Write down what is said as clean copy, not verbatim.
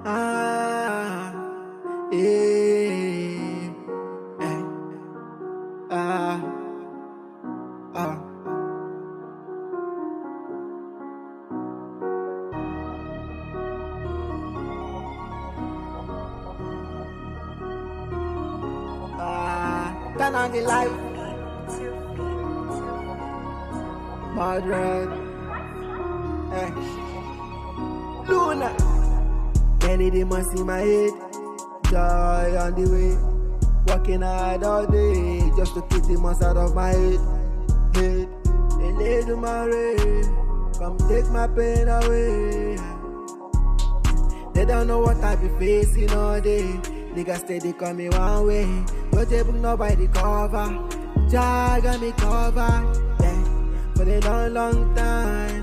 Ah, yeah, eh, ah, ah. Turn on the light, Madrid, Luna. Many demons in my head, joy on the way. Working hard all day, just to keep demons out of my head. They lay to my way, come take my pain away. They don't know what I be facing all day. Niggas steady coming one way. No table, nobody cover. Jah got me covered, yeah, for a long, long time.